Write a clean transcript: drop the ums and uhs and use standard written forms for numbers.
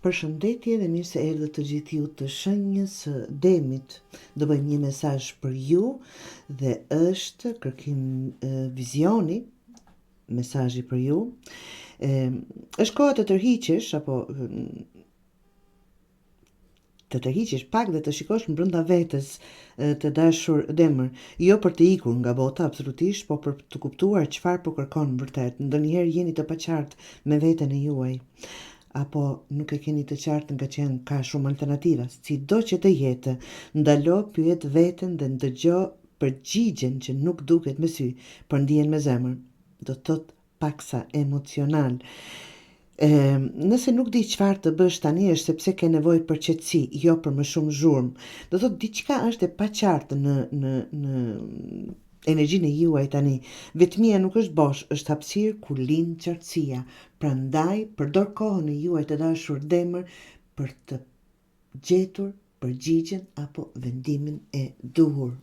Përshëndetje dhe mirë se erdhët të gjithë ju të Shenjës së Demit. Do bëjmë një mesazh për ju dhe është kërkim vizioni, mesazhi për ju. Është koha të tërhiqesh apo të tërhiqesh pak dhe të shikosh në brenda vetes, të dashur demër, jo për të ikur nga bota absolutisht, po për të kuptuar çfarë po kërkon vërtet. Ndonjëherë jeni të paqartë me veten e juaj, apo nuk e keni të qartë nga që ka shumë alternativa. Sido që të jetë, ndalo, pyet veten dhe ndëgjo përgjigjen që nuk duket me sy, por ndihen me zemër. Do të thotë paksa emocional. Nëse nuk di çfarë të bësh tani është sepse ke nevojë për qetësi, jo për më shumë zhurmë. Do thotë diçka është e paqartë në energjinë e juaj tani. Vetmia nuk është bosh, është hapësirë ku lind qartësia. Prandaj përdor kohën e juaj të dashur demër për të gjetur përgjigjen apo vendimin e duhur.